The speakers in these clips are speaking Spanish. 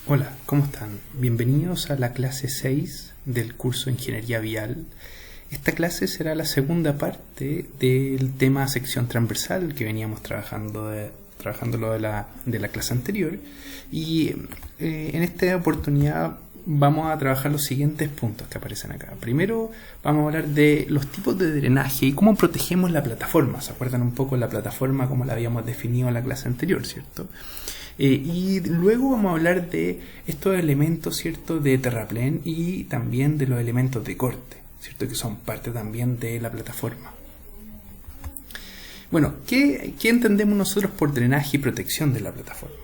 Hola, ¿cómo están? Bienvenidos a la clase 6 del curso Ingeniería Vial. Esta clase será la segunda parte del tema sección transversal que veníamos trabajándolo de la clase anterior. Y en esta oportunidad vamos a trabajar los siguientes puntos que aparecen acá. Primero vamos a hablar de los tipos de drenaje y cómo protegemos la plataforma. ¿Se acuerdan un poco de la plataforma como la habíamos definido en la clase anterior, cierto? Y luego vamos a hablar de estos elementos, ¿cierto?, de terraplén y también de los elementos de corte, ¿cierto?, que son parte también de la plataforma. Bueno, ¿qué entendemos nosotros por drenaje y protección de la plataforma?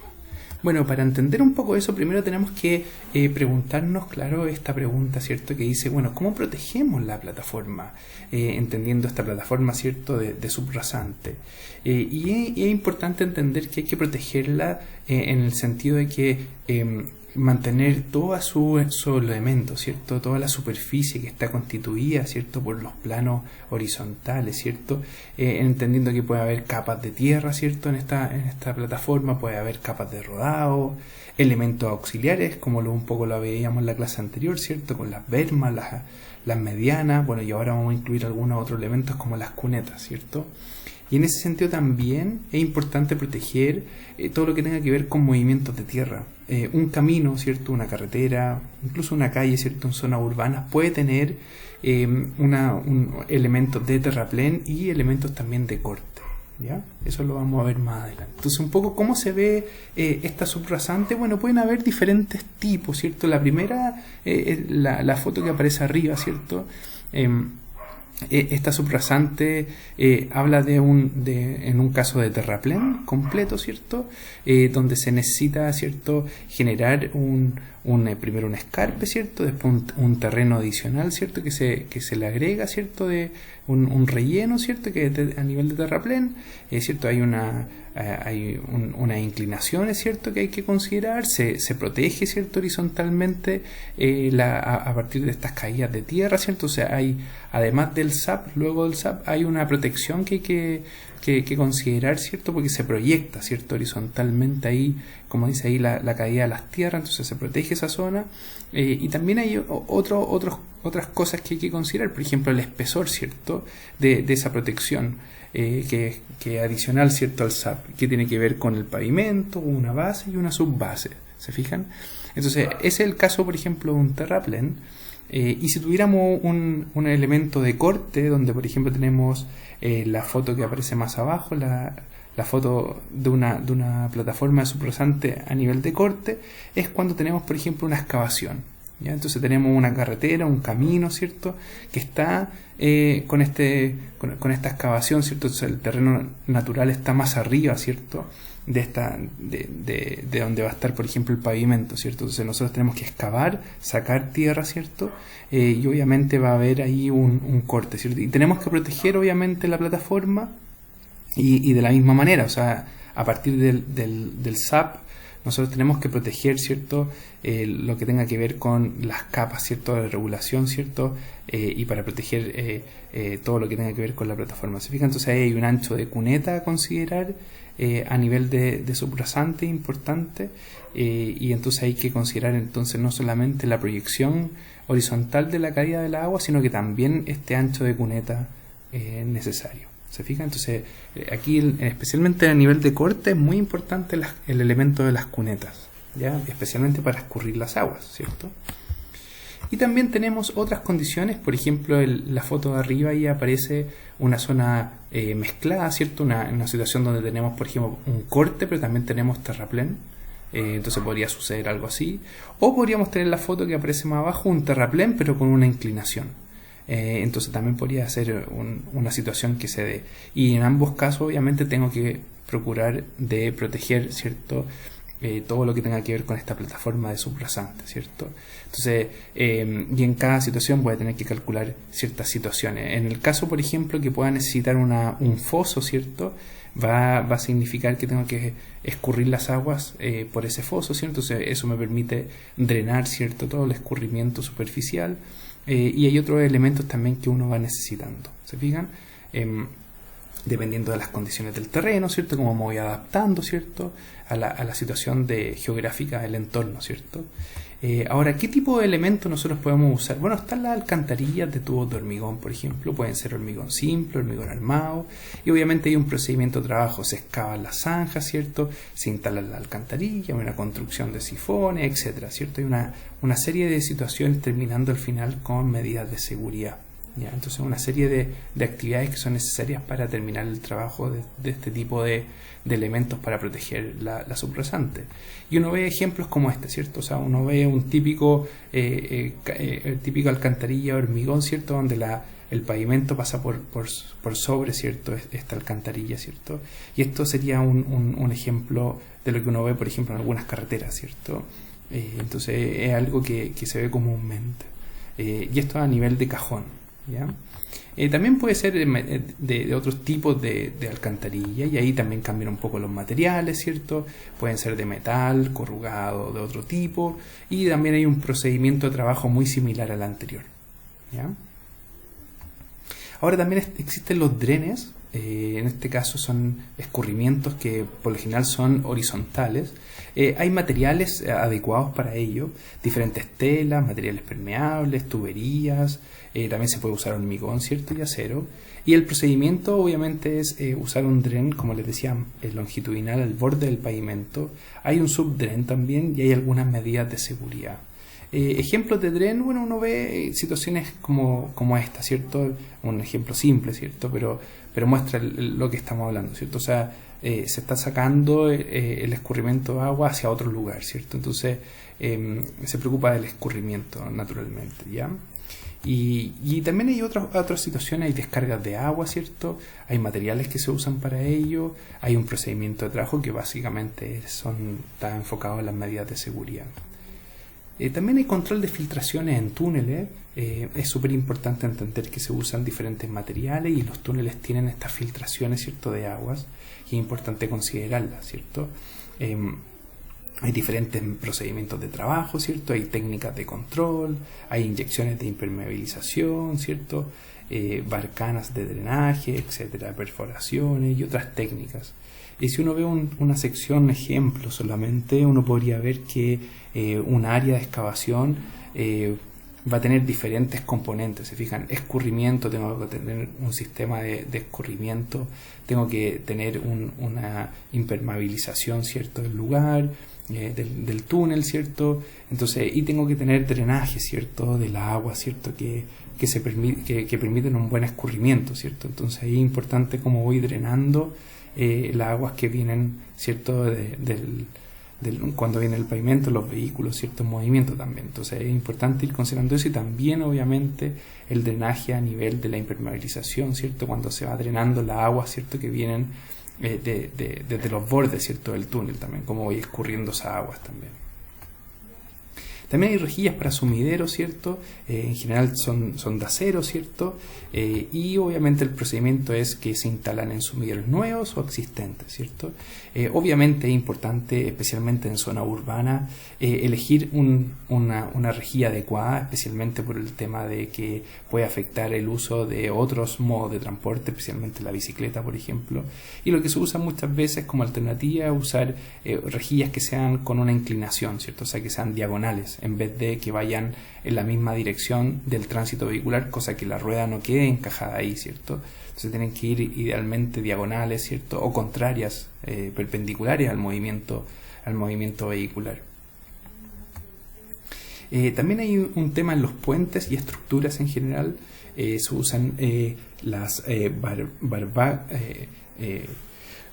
Bueno, para entender un poco eso, primero tenemos que preguntarnos, claro, esta pregunta, ¿cierto?, que dice, bueno, ¿cómo protegemos la plataforma? Entendiendo esta plataforma, ¿cierto?, de subrasante. Y es importante entender que hay que protegerla en el sentido de que mantener toda su elemento, ¿cierto?, toda la superficie que está constituida, ¿cierto?, por los planos horizontales, ¿cierto?, entendiendo que puede haber capas de tierra, ¿cierto?, en esta plataforma, puede haber capas de rodado, elementos auxiliares, como un poco lo veíamos en la clase anterior, ¿cierto?, con las bermas, las medianas, bueno, y ahora vamos a incluir algunos otros elementos como las cunetas, ¿cierto? Y en ese sentido también es importante proteger todo lo que tenga que ver con movimientos de tierra. Un camino, ¿cierto?, una carretera, incluso una calle, ¿cierto?, en zonas urbanas puede tener elementos de terraplén y elementos también de corte, ¿ya? Eso lo vamos a ver más adelante. Entonces, un poco cómo se ve esta subrasante. Bueno, pueden haber diferentes tipos, ¿cierto? La primera, la foto que aparece arriba, ¿cierto? Esta subrasante habla en un caso de terraplén completo, ¿cierto? Donde se necesita, ¿cierto?, generar primero un escarpe, ¿cierto?, después un terreno adicional, ¿cierto?, que se le agrega, ¿cierto?, de un relleno, ¿cierto?, que a nivel de terraplén, ¿cierto?, hay unas inclinaciones, ¿cierto?, que hay que considerar, se protege, ¿cierto?, horizontalmente a partir de estas caídas de tierra, ¿cierto? O sea, además del SAP, luego del SAP hay una protección que hay que considerar, ¿cierto?, porque se proyecta, ¿cierto?, horizontalmente ahí, como dice ahí, la caída de las tierras, entonces se protege esa zona. Y también hay otras cosas que hay que considerar, por ejemplo, el espesor, ¿cierto?, de esa protección, que es adicional, ¿cierto?, al SAP, que tiene que ver con el pavimento, una base y una subbase, ¿se fijan? Entonces, ese es el caso, por ejemplo, de un terraplén. Y si tuviéramos un elemento de corte, donde por ejemplo tenemos la foto que aparece más abajo, la foto de una plataforma de subrasante a nivel de corte, es cuando tenemos por ejemplo una excavación, ¿ya? Entonces tenemos una carretera, un camino, ¿cierto?, que está con esta excavación, ¿cierto? Entonces el terreno natural está más arriba, ¿cierto?, de donde va a estar, por ejemplo, el pavimento, ¿cierto? Entonces nosotros tenemos que excavar, sacar tierra, ¿cierto? Y obviamente va a haber ahí un corte, ¿cierto? Y tenemos que proteger, obviamente, la plataforma y de la misma manera, o sea, a partir del SAP, nosotros tenemos que proteger, ¿cierto?, lo que tenga que ver con las capas, ¿cierto?, de regulación, ¿cierto?, y para proteger todo lo que tenga que ver con la plataforma. ¿Se fijan? Entonces ahí hay un ancho de cuneta a considerar a nivel de subrasante importante, y entonces hay que considerar entonces no solamente la proyección horizontal de la caída del agua, sino que también este ancho de cuneta necesario. ¿Se fijan? Entonces aquí especialmente a nivel de corte es muy importante el elemento de las cunetas, ¿ya? Especialmente para escurrir las aguas, ¿cierto? Y también tenemos otras condiciones, por ejemplo, la foto de arriba ahí aparece una zona mezclada, ¿cierto? Una situación donde tenemos, por ejemplo, un corte, pero también tenemos terraplén. Entonces podría suceder algo así. O podríamos tener la foto que aparece más abajo, un terraplén, pero con una inclinación. Entonces también podría ser una situación que se dé. Y en ambos casos, obviamente, tengo que procurar de proteger, ¿cierto?, todo lo que tenga que ver con esta plataforma de subrasante, ¿cierto? Entonces, y en cada situación voy a tener que calcular ciertas situaciones. En el caso, por ejemplo, que pueda necesitar un foso, ¿cierto?, va a significar que tengo que escurrir las aguas por ese foso, ¿cierto? Entonces, eso me permite drenar, ¿cierto?, todo el escurrimiento superficial. Y hay otros elementos también que uno va necesitando, ¿se fijan? dependiendo de las condiciones del terreno, ¿cierto? Cómo me voy adaptando, ¿cierto? A la situación geográfica del entorno, ¿cierto? Ahora, ¿qué tipo de elementos nosotros podemos usar? Bueno, están las alcantarillas de tubos de hormigón, por ejemplo. Pueden ser hormigón simple, hormigón armado. Y obviamente hay un procedimiento de trabajo. Se excavan las zanjas, ¿cierto? Se instalan la alcantarilla, una construcción de sifones, etcétera, ¿cierto? Hay una serie de situaciones terminando al final con medidas de seguridad. ¿Ya? Entonces una serie de actividades que son necesarias para terminar el trabajo de este tipo de elementos para proteger la subrasante. Y uno ve ejemplos como este, ¿cierto? O sea, uno ve un típico alcantarilla de hormigón, ¿cierto? Donde el pavimento pasa por sobre, ¿cierto? Esta alcantarilla, ¿cierto? Y esto sería un ejemplo de lo que uno ve, por ejemplo, en algunas carreteras, ¿cierto? Entonces es algo que se ve comúnmente. Y esto a nivel de cajón, ¿ya? También puede ser de otros tipos de alcantarilla, y ahí también cambian un poco los materiales, ¿cierto? Pueden ser de metal, corrugado, de otro tipo, y también hay un procedimiento de trabajo muy similar al anterior, ¿ya? Ahora también existen los drenes. En este caso son escurrimientos que por lo general son horizontales. Hay materiales adecuados para ello, diferentes telas, materiales permeables, tuberías, también se puede usar hormigón, ¿cierto? Y acero. Y el procedimiento obviamente es usar un dren, como les decía, longitudinal al borde del pavimento. Hay un subdren también y hay algunas medidas de seguridad. Ejemplos de dren, bueno, uno ve situaciones como esta, ¿cierto? Un ejemplo simple, ¿cierto? Pero muestra lo que estamos hablando, ¿cierto? O sea, se está sacando el escurrimiento de agua hacia otro lugar, ¿cierto? Entonces se preocupa del escurrimiento naturalmente, ¿ya? Y también hay otras situaciones, hay descargas de agua, ¿cierto? Hay materiales que se usan para ello, hay un procedimiento de trabajo que básicamente está enfocado en las medidas de seguridad. También hay control de filtraciones en túneles. Es súper importante entender que se usan diferentes materiales y los túneles tienen estas filtraciones, ¿cierto?, de aguas, y es importante considerarlas, ¿cierto? Hay diferentes procedimientos de trabajo, ¿cierto? Hay técnicas de control, hay inyecciones de impermeabilización, ¿cierto? Barcanas de drenaje, etcétera, perforaciones y otras técnicas. Y si uno ve una sección ejemplo solamente, uno podría ver que un área de excavación va a tener diferentes componentes. Se fijan, escurrimiento, tengo que tener un sistema de escurrimiento, tengo que tener una impermeabilización, ¿cierto?, del lugar, del túnel, ¿cierto? Entonces, y tengo que tener drenaje, ¿cierto?, del agua, ¿cierto?, que permiten un buen escurrimiento, ¿cierto? Entonces, es importante cómo voy drenando las aguas que vienen, ¿cierto?, cuando viene el pavimento, los vehículos, cierto, en movimiento también. Entonces es importante ir considerando eso, y también obviamente el drenaje a nivel de la impermeabilización, ¿cierto?, cuando se va drenando la agua, ¿cierto?, que vienen desde los bordes, ¿cierto?, del túnel también, cómo voy escurriendo esas aguas también. También hay rejillas para sumideros, ¿cierto? En general son de acero, ¿cierto? Y obviamente el procedimiento es que se instalan en sumideros nuevos o existentes, ¿cierto? Obviamente es importante, especialmente en zona urbana, elegir una rejilla adecuada, especialmente por el tema de que puede afectar el uso de otros modos de transporte, especialmente la bicicleta, por ejemplo. Y lo que se usa muchas veces como alternativa es usar rejillas que sean con una inclinación, ¿cierto? O sea, que sean diagonales, en vez de que vayan en la misma dirección del tránsito vehicular, cosa que la rueda no quede encajada ahí, ¿cierto? Entonces tienen que ir idealmente diagonales, ¿cierto?, o contrarias, perpendiculares al movimiento vehicular. También hay un tema en los puentes y estructuras en general. Se usan las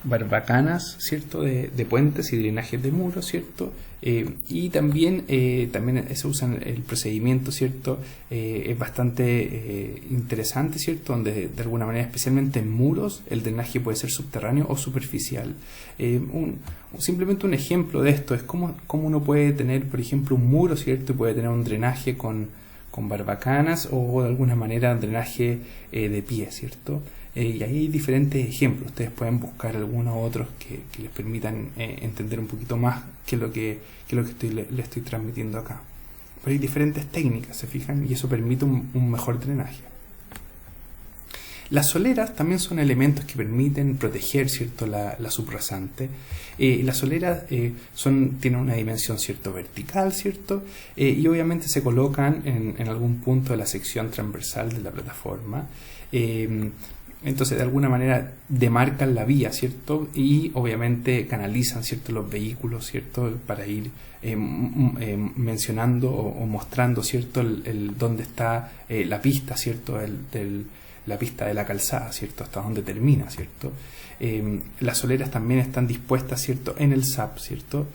barbacanas, ¿cierto?, de puentes y drenajes de muros, ¿cierto? Y también se usa el procedimiento, ¿cierto? Es bastante interesante, ¿cierto?, donde de alguna manera, especialmente en muros, el drenaje puede ser subterráneo o superficial. Simplemente un ejemplo de esto es cómo uno puede tener, por ejemplo, un muro, ¿cierto?, y puede tener un drenaje con barbacanas, o de alguna manera un drenaje de pie, ¿cierto? Y ahí hay diferentes ejemplos. Ustedes pueden buscar algunos otros que les permitan entender un poquito más qué es lo que le estoy transmitiendo acá. Pero hay diferentes técnicas, se fijan, y eso permite un mejor drenaje. Las soleras también son elementos que permiten proteger, ¿cierto?, la subrasante. Las soleras tienen una dimensión, ¿cierto?, vertical, ¿cierto? Y obviamente se colocan en algún punto de la sección transversal de la plataforma. Entonces, de alguna manera demarcan la vía, ¿cierto? Y obviamente canalizan, ¿cierto?, los vehículos, ¿cierto?, para ir mencionando o mostrando, ¿cierto?, dónde está la pista, ¿cierto?, la pista de la calzada, ¿cierto?, hasta dónde termina, ¿cierto? Las soleras también están dispuestas, ¿cierto?, en el SAP, ¿cierto?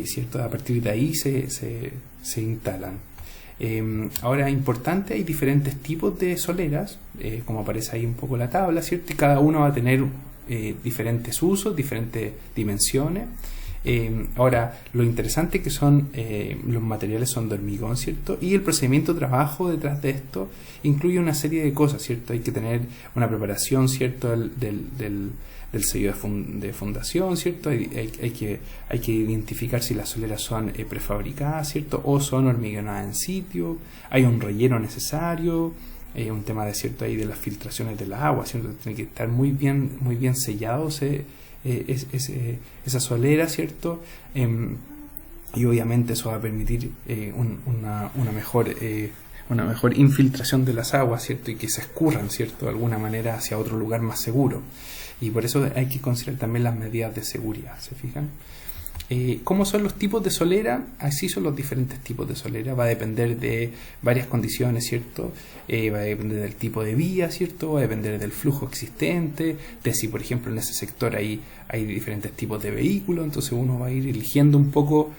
¿Cierto? A partir de ahí se instalan. Ahora, importante, hay diferentes tipos de soleras, como aparece ahí un poco la tabla, ¿cierto? Y cada uno va a tener diferentes usos, diferentes dimensiones. Ahora, lo interesante que son los materiales son de hormigón, ¿cierto? Y el procedimiento de trabajo detrás de esto incluye una serie de cosas, ¿cierto? Hay que tener una preparación, ¿cierto?, del sello de fundación, ¿cierto? Hay que identificar si las soleras son prefabricadas, ¿cierto?, o son hormigonadas en sitio. Hay un relleno necesario, un tema de, ¿cierto?, ahí de las filtraciones del agua, ¿cierto? Tiene que estar muy bien sellados esa solera, ¿cierto? Y obviamente eso va a permitir una mejor infiltración de las aguas, ¿cierto? Y que se escurran, ¿cierto?, de alguna manera hacia otro lugar más seguro. Y por eso hay que considerar también las medidas de seguridad, ¿se fijan? ¿Cómo son los tipos de solera? Así son los diferentes tipos de solera. Va a depender de varias condiciones, ¿cierto? Va a depender del tipo de vía, ¿cierto? Va a depender del flujo existente, de si, por ejemplo, en ese sector hay diferentes tipos de vehículos. Entonces uno va a ir eligiendo un poco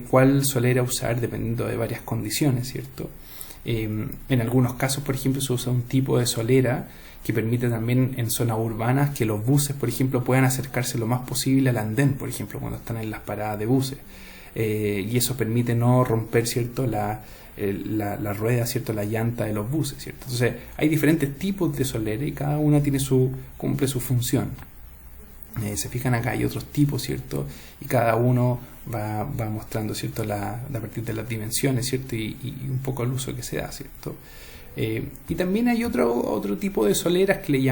cuál solera usar dependiendo de varias condiciones, ¿cierto? En algunos casos, por ejemplo, se usa un tipo de solera que permite también en zonas urbanas que los buses, por ejemplo, puedan acercarse lo más posible al andén, por ejemplo, cuando están en las paradas de buses. Y eso permite no romper, ¿cierto?, la rueda, ¿cierto?, la llanta de los buses, ¿cierto? Entonces, hay diferentes tipos de solera y cada una cumple su función. Se fijan acá, hay otros tipos, ¿cierto? Y cada uno va mostrando, ¿cierto?, a partir de las dimensiones, ¿cierto? Y un poco el uso que se da, ¿cierto? Y también hay otro tipo de soleras que se le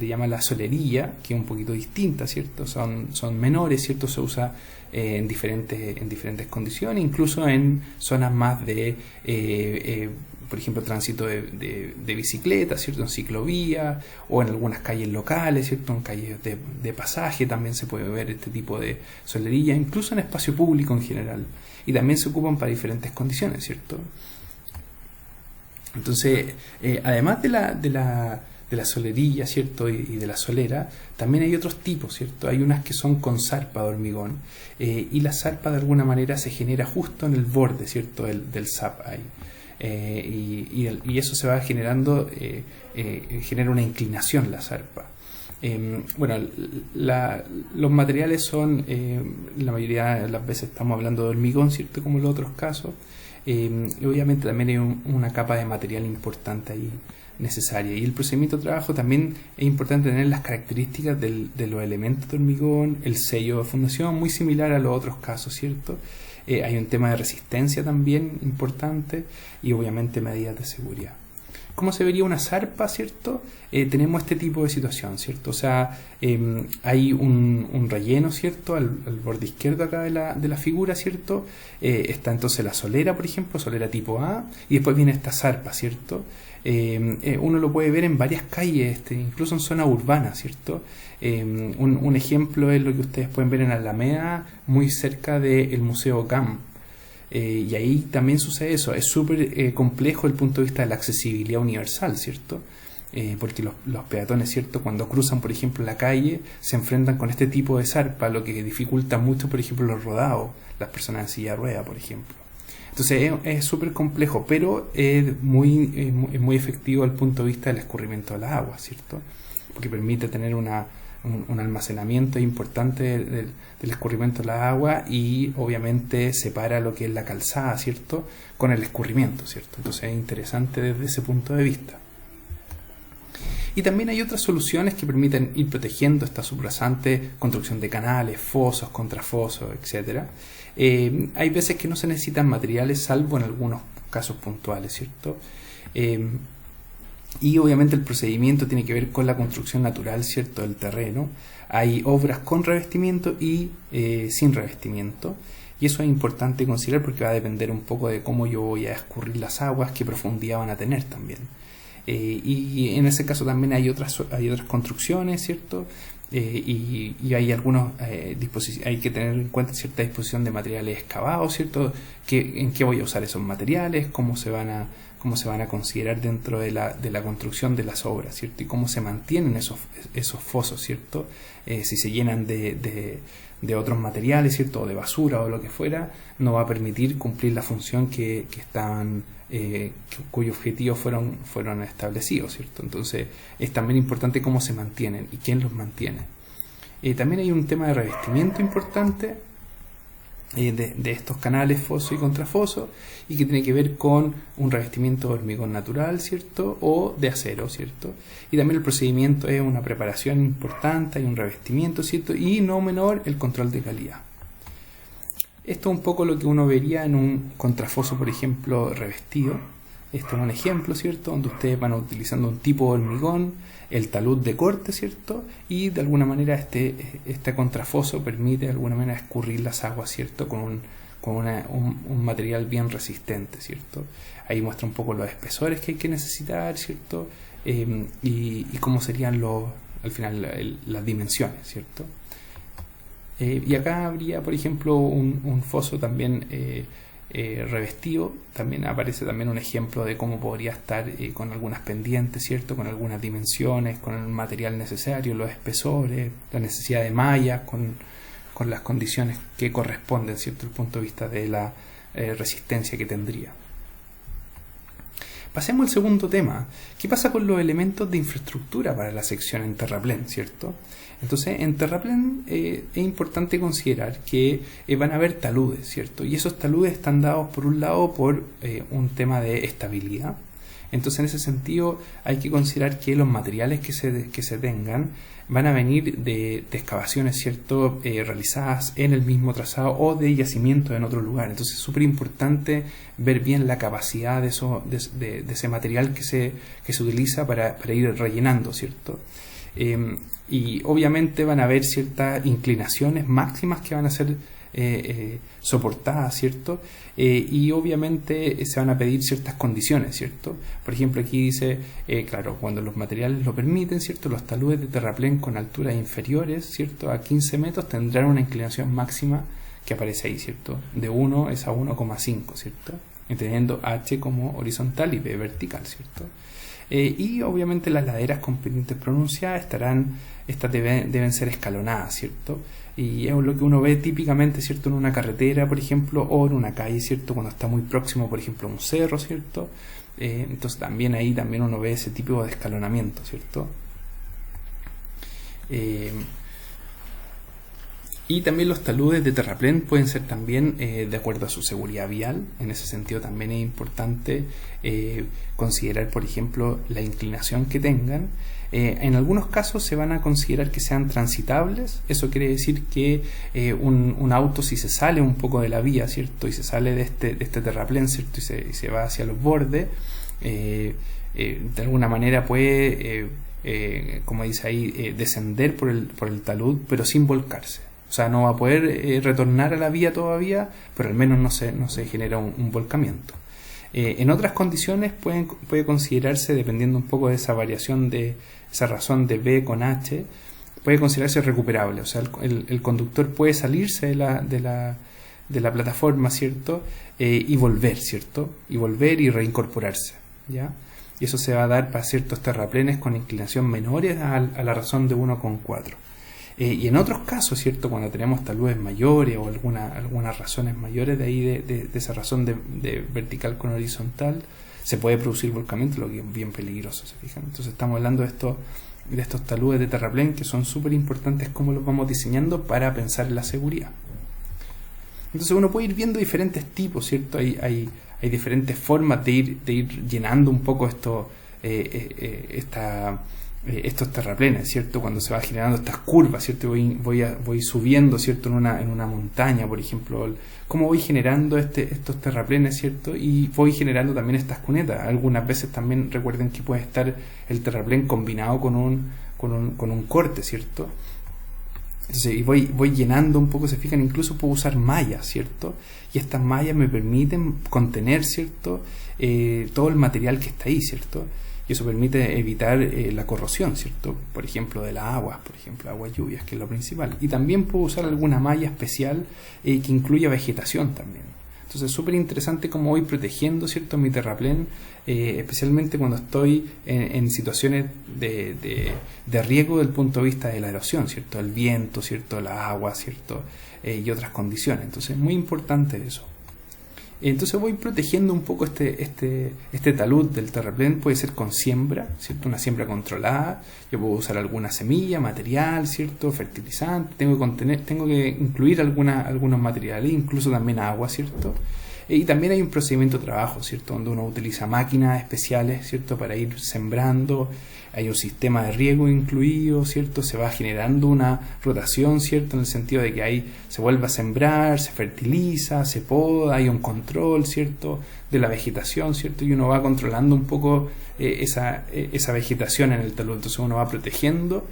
llama la solerilla, que es un poquito distinta, ¿cierto? Son menores, ¿cierto? Se usa en diferentes condiciones, incluso en zonas más de, por ejemplo, tránsito de bicicleta, ¿cierto?, en ciclovía o en algunas calles locales, ¿cierto?, en calles de pasaje también se puede ver este tipo de solerilla, incluso en espacio público en general. Y también se ocupan para diferentes condiciones, ¿cierto? Entonces, además de la solerilla, ¿cierto?, y de la solera, también hay otros tipos, ¿cierto? Hay unas que son con zarpa de hormigón, y la zarpa de alguna manera se genera justo en el borde, ¿cierto?, del SAP ahí. Y eso se va generando, genera una inclinación la zarpa. Bueno, los materiales son, la mayoría de las veces estamos hablando de hormigón, ¿cierto?, como en los otros casos. Y obviamente también hay una capa de material importante ahí necesaria. Y el procedimiento de trabajo también es importante tener las características de los elementos de hormigón, el sello de fundación, muy similar a los otros casos, ¿cierto? Hay un tema de resistencia también importante y obviamente medidas de seguridad. ¿Cómo se vería una zarpa, cierto? Tenemos este tipo de situación, ¿cierto? O sea, hay un relleno, ¿cierto?, al borde izquierdo acá de la figura, ¿cierto? Está entonces la solera, por ejemplo, solera tipo A, y después viene esta zarpa, ¿cierto? Uno lo puede ver en varias calles, incluso en zonas urbanas, ¿cierto? Un ejemplo es lo que ustedes pueden ver en Alameda, muy cerca del Museo GAM. Y ahí también sucede eso, es súper complejo desde el punto de vista de la accesibilidad universal, ¿cierto? Porque los peatones, ¿cierto?, cuando cruzan, por ejemplo, la calle, se enfrentan con este tipo de zarpa, lo que dificulta mucho, por ejemplo, los rodados, las personas en silla de rueda, por ejemplo. Entonces es súper complejo, pero es muy efectivo desde el punto de vista del escurrimiento de las aguas, ¿cierto? Porque permite tener un almacenamiento importante del escurrimiento de la agua y obviamente separa lo que es la calzada, ¿cierto?, con el escurrimiento, ¿cierto? Entonces es interesante desde ese punto de vista. Y también hay otras soluciones que permiten ir protegiendo esta subrasante, construcción de canales, fosos, contrafosos, etc. Hay veces que no se necesitan materiales, salvo en algunos casos puntuales, ¿cierto? Y obviamente el procedimiento tiene que ver con la construcción natural, ¿cierto?, del terreno. Hay obras con revestimiento y sin revestimiento. Y eso es importante considerar porque va a depender un poco de cómo yo voy a escurrir las aguas, qué profundidad van a tener también. Y en ese caso también hay otras construcciones, ¿cierto? Y hay algunos hay que tener en cuenta cierta disposición de materiales excavados, ¿cierto? En qué voy a usar esos materiales, cómo se van a considerar dentro de la construcción de las obras, ¿cierto? Y cómo se mantienen esos fosos, ¿cierto? Si se llenan de otros materiales, ¿cierto? O de basura o lo que fuera, no va a permitir cumplir la función que estaban cuyo objetivo fueron establecidos, ¿cierto? Entonces es también importante cómo se mantienen y quién los mantiene. También hay un tema de revestimiento importante de estos canales foso y contrafoso, y que tiene que ver con un revestimiento de hormigón natural, ¿cierto? O de acero, ¿cierto? Y también el procedimiento es una preparación importante, hay un revestimiento, ¿cierto? Y no menor, el control de calidad. Esto es un poco lo que uno vería en un contrafoso, por ejemplo, revestido. Este es un ejemplo, ¿cierto? Donde ustedes van utilizando un tipo de hormigón, el talud de corte, ¿cierto? Y de alguna manera este contrafoso permite de alguna manera escurrir las aguas, ¿cierto? Con un material bien resistente, ¿cierto? Ahí muestra un poco los espesores que hay que necesitar, ¿cierto? Y cómo serían al final las dimensiones, ¿cierto? Y acá habría, por ejemplo, un foso también revestido. También aparece también un ejemplo de cómo podría estar con algunas pendientes, ¿cierto? Con algunas dimensiones, con el material necesario, los espesores, la necesidad de mallas, con las condiciones que corresponden, ¿cierto? Desde el punto de vista de la resistencia que tendría. Pasemos al segundo tema. ¿Qué pasa con los elementos de infraestructura para la sección en terraplén, ¿cierto? Entonces, en terraplén es importante considerar que van a haber taludes, ¿cierto? Y esos taludes están dados, por un lado, por un tema de estabilidad. Entonces, en ese sentido, hay que considerar que los materiales que se tengan van a venir de excavaciones, ¿cierto? Realizadas en el mismo trazado o de yacimientos en otro lugar. Entonces, es súper importante ver bien la capacidad de ese material que se utiliza para ir rellenando, ¿cierto? Y obviamente van a haber ciertas inclinaciones máximas que van a ser soportadas, ¿cierto? Y obviamente se van a pedir ciertas condiciones, ¿cierto? Por ejemplo, aquí dice, claro, cuando los materiales lo permiten, ¿cierto? Los taludes de terraplén con alturas inferiores, ¿cierto? A 15 metros tendrán una inclinación máxima que aparece ahí, ¿cierto? De 1 es a 1,5, ¿cierto? Teniendo H como horizontal y B vertical, ¿cierto? Y obviamente las laderas con pendientes pronunciadas estas deben ser escalonadas, ¿cierto? Y es lo que uno ve típicamente, ¿cierto? En una carretera, por ejemplo, o en una calle, ¿cierto? Cuando está muy próximo, por ejemplo, a un cerro, ¿cierto? Entonces también ahí uno ve ese tipo de escalonamiento, ¿cierto? Y también los taludes de terraplén pueden ser también de acuerdo a su seguridad vial. En ese sentido también es importante considerar, por ejemplo, la inclinación que tengan. En algunos casos se van a considerar que sean transitables. Eso quiere decir que un auto, si se sale un poco de la vía, ¿cierto? Y se sale de este terraplén, ¿cierto? Y se va hacia los bordes, de alguna manera puede, como dice ahí, descender por el talud, pero sin volcarse. O sea, no va a poder retornar a la vía todavía, pero al menos no se genera un volcamiento. En otras condiciones puede considerarse, dependiendo un poco de esa variación de esa razón de B con H, puede considerarse recuperable. O sea, el conductor puede salirse de la plataforma, ¿cierto? Y volver, ¿cierto? Y volver y reincorporarse, ¿ya? Y eso se va a dar para ciertos terraplenes con inclinación menores a la razón de 1,4. Y en otros casos, ¿cierto? Cuando tenemos taludes mayores o algunas razones mayores de ahí de esa razón de vertical con horizontal, se puede producir volcamiento, lo que es bien peligroso, ¿se fijan? Entonces estamos hablando de estos taludes de terraplén que son súper importantes, cómo los vamos diseñando para pensar en la seguridad. Entonces uno puede ir viendo diferentes tipos, ¿cierto? Hay diferentes formas de ir llenando un poco estos terraplenes, ¿cierto? Cuando se va generando estas curvas, ¿cierto? Voy subiendo, ¿cierto? En una montaña, por ejemplo, cómo voy generando estos terraplenes, ¿cierto? Y voy generando también estas cunetas. Algunas veces también recuerden que puede estar el terraplén combinado con un corte, ¿cierto? Entonces, y voy llenando un poco, se fijan, incluso puedo usar mallas, ¿cierto? Y estas mallas me permiten contener, ¿cierto? Todo el material que está ahí, ¿cierto? Y eso permite evitar la corrosión, ¿cierto? Por ejemplo, de las aguas, por ejemplo, aguas lluvias, que es lo principal. Y también puedo usar alguna malla especial que incluya vegetación también. Entonces es súper interesante cómo voy protegiendo, ¿cierto?, mi terraplén, especialmente cuando estoy en situaciones de riesgo desde el punto de vista de la erosión, ¿cierto?, el viento, ¿cierto?, la agua, ¿cierto?, y otras condiciones. Entonces es muy importante eso. Entonces voy protegiendo un poco este talud del terraplén. Puede ser con siembra, ¿cierto? Una siembra controlada. Yo puedo usar alguna semilla, material, ¿cierto? Fertilizante. Tengo que incluir algunos materiales, incluso también agua, ¿cierto? Y también hay un procedimiento de trabajo, ¿cierto?, donde uno utiliza máquinas especiales, ¿cierto?, para ir sembrando. Hay un sistema de riego incluido, ¿cierto? Se va generando una rotación, ¿cierto?, en el sentido de que ahí se vuelve a sembrar, se fertiliza, se poda, hay un control, ¿cierto?, de la vegetación, ¿cierto? Y uno va controlando un poco esa vegetación en el talud. Entonces uno va protegiendo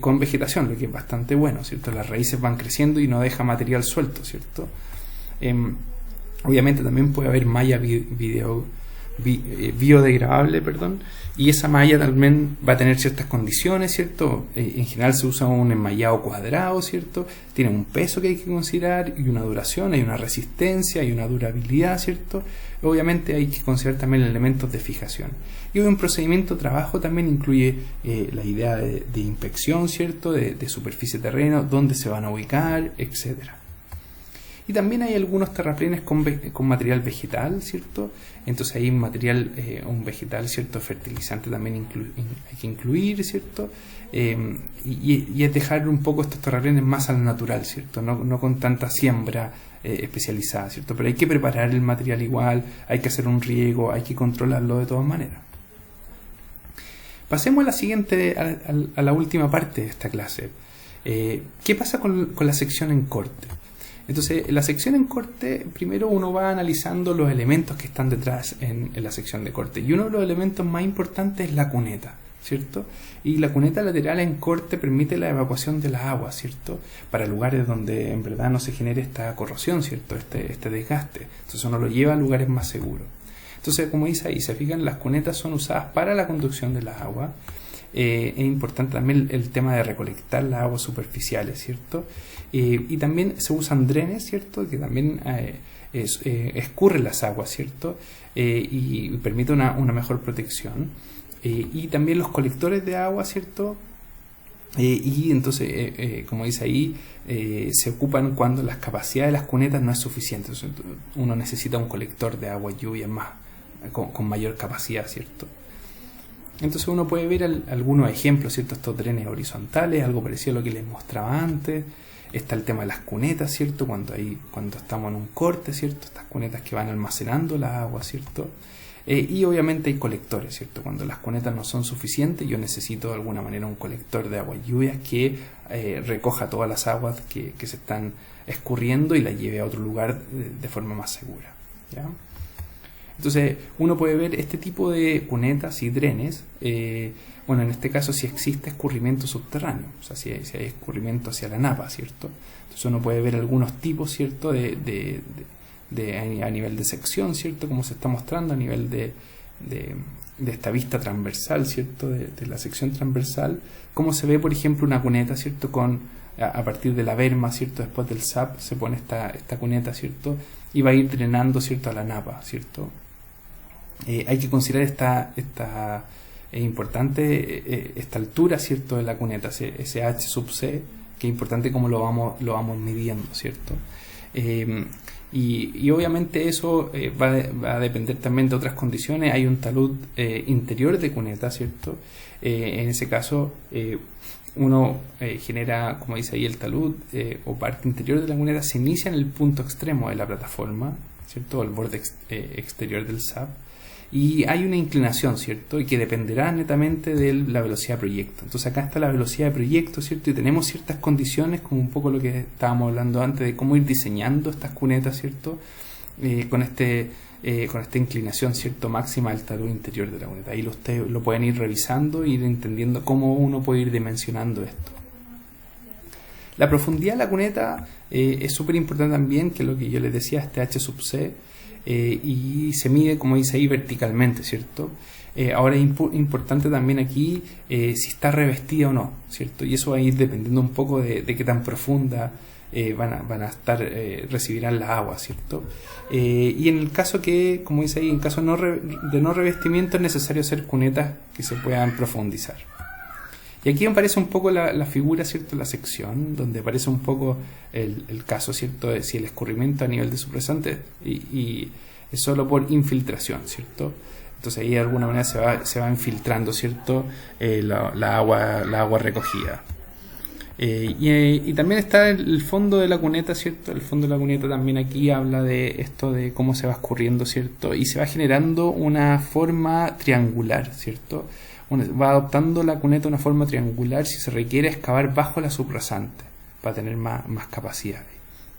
con vegetación, lo que es bastante bueno, ¿cierto? Las raíces van creciendo y no deja material suelto, ¿cierto? Obviamente también puede haber malla biodegradable, y esa malla también va a tener ciertas condiciones, ¿cierto? En general se usa un enmallado cuadrado, ¿cierto? Tiene un peso que hay que considerar y una duración, hay una resistencia, hay una durabilidad, ¿cierto? Obviamente hay que considerar también elementos de fijación. Y un procedimiento de trabajo también incluye la idea de inspección, ¿cierto?, de superficie de terreno, dónde se van a ubicar, etcétera. Y también hay algunos terraplenes con material vegetal, ¿cierto? Entonces hay un vegetal, ¿cierto?, fertilizante también hay que incluir, ¿cierto? Y es dejar un poco estos terraplenes más al natural, ¿cierto? No con tanta siembra especializada, ¿cierto? Pero hay que preparar el material igual, hay que hacer un riego, hay que controlarlo de todas maneras. Pasemos a la última parte de esta clase. ¿Qué pasa con la sección en corte? Entonces, en la sección en corte, primero uno va analizando los elementos que están detrás en la sección de corte. Y uno de los elementos más importantes es la cuneta, ¿cierto? Y la cuneta lateral en corte permite la evacuación de la agua, ¿cierto?, para lugares donde en verdad no se genere esta corrosión, ¿cierto?, este desgaste. Entonces uno lo lleva a lugares más seguros. Entonces, como dice ahí, se fijan, las cunetas son usadas para la conducción de la agua. Es importante también el tema de recolectar las aguas superficiales, ¿cierto? Y también se usan drenes, ¿cierto?, que también escurren las aguas, ¿cierto?, y permite una mejor protección. Y también los colectores de agua, ¿cierto? Y entonces, como dice ahí, se ocupan cuando la capacidad de las cunetas no es suficiente. Entonces, uno necesita un colector de agua lluvia con mayor capacidad, ¿cierto? Entonces uno puede ver algunos ejemplos, ¿cierto? Estos drenes horizontales, algo parecido a lo que les mostraba antes. Está el tema de las cunetas, ¿cierto? Cuando estamos en un corte, ¿cierto? Estas cunetas que van almacenando la agua, ¿cierto? Y obviamente hay colectores, ¿cierto? Cuando las cunetas no son suficientes, yo necesito de alguna manera un colector de aguas lluvias que recoja todas las aguas que se están escurriendo y las lleve a otro lugar de forma más segura, ¿ya? Entonces uno puede ver este tipo de cunetas y drenes, en este caso si existe escurrimiento subterráneo, o sea, si hay escurrimiento hacia la napa, ¿cierto? Entonces uno puede ver algunos tipos, ¿cierto?, a nivel de sección, ¿cierto?, como se está mostrando, a nivel de esta vista transversal, ¿cierto?, de la sección transversal, como se ve, por ejemplo, una cuneta, ¿cierto?, a partir de la berma, ¿cierto?, después del SAP se pone esta cuneta, ¿cierto?, y va a ir drenando, ¿cierto?, a la napa, ¿cierto? Hay que considerar es importante esta altura, ¿cierto?, de la cuneta, ese H sub C, que es importante cómo lo vamos midiendo, ¿cierto? Y obviamente eso va a depender también de otras condiciones. Hay un talud interior de cuneta, ¿cierto? En ese caso uno genera, como dice ahí, el talud o parte interior de la cuneta se inicia en el punto extremo de la plataforma, ¿cierto?, el borde exterior del SAP, y hay una inclinación, ¿cierto? Y que dependerá netamente de la velocidad de proyecto. Entonces acá está la velocidad de proyecto, ¿cierto? Y tenemos ciertas condiciones, como un poco lo que estábamos hablando antes, de cómo ir diseñando estas cunetas, ¿cierto? Con esta inclinación, ¿cierto? Máxima del talud interior de la cuneta. Ahí ustedes lo pueden ir revisando, ir entendiendo cómo uno puede ir dimensionando esto. La profundidad de la cuneta es súper importante también, que lo que yo les decía, este H sub C, y se mide, como dice ahí, verticalmente, ¿cierto? Ahora es importante también aquí si está revestida o no, ¿cierto? Y eso va a ir dependiendo un poco de qué tan profunda van a estar, recibirán la agua, ¿cierto? Y en el caso que, como dice ahí, en caso de no revestimiento es necesario hacer cunetas que se puedan profundizar. Y aquí me aparece un poco la figura, ¿cierto? La sección, donde aparece un poco el caso, ¿cierto? De si el escurrimiento a nivel de supresante y es solo por infiltración, ¿cierto? Entonces ahí de alguna manera se va infiltrando, ¿cierto? La agua recogida. Y también está el fondo de la cuneta, ¿cierto? El fondo de la cuneta también aquí habla de esto de cómo se va escurriendo, ¿cierto? Y se va generando una forma triangular, ¿cierto? Va adoptando la cuneta una forma triangular si se requiere excavar bajo la subrasante para tener más capacidad.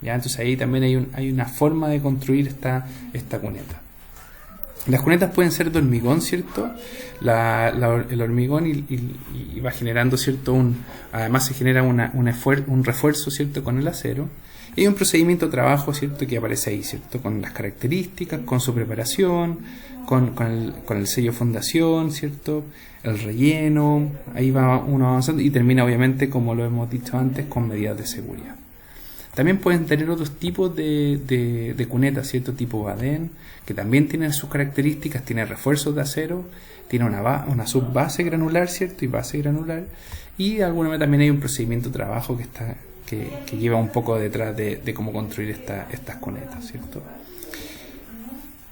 ¿Ya? Entonces ahí también hay una forma de construir esta cuneta. Las cunetas pueden ser de hormigón, ¿cierto? El hormigón y va generando, ¿cierto? Además se genera un refuerzo, ¿cierto? Con el acero. Y hay un procedimiento de trabajo, ¿cierto? Que aparece ahí, ¿cierto? Con las características, con su preparación, con el sello fundación, ¿cierto? El relleno, ahí va uno avanzando y termina obviamente, como lo hemos dicho antes, con medidas de seguridad. También pueden tener otros tipos de cunetas, ¿cierto? Tipo Baden, que también tienen sus características, tiene refuerzos de acero, tiene una subbase granular, ¿cierto? Y base granular, y de alguna manera también hay un procedimiento de trabajo que lleva un poco detrás de cómo construir estas cunetas, ¿cierto?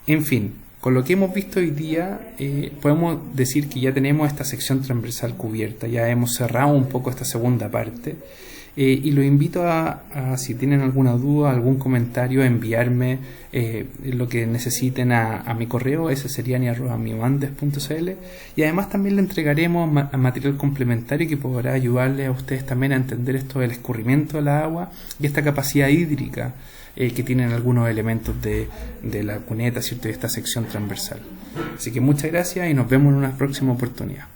En fin, con lo que hemos visto hoy día, podemos decir que ya tenemos esta sección transversal cubierta, ya hemos cerrado un poco esta segunda parte, y los invito a si tienen alguna duda, algún comentario, a enviarme lo que necesiten a mi correo, seriani@mioandes.cl, y además también le entregaremos material complementario que podrá ayudarles a ustedes también a entender esto del escurrimiento de la agua y esta capacidad hídrica que tienen algunos elementos de la cuneta, ¿cierto? De esta sección transversal. Así que muchas gracias y nos vemos en una próxima oportunidad.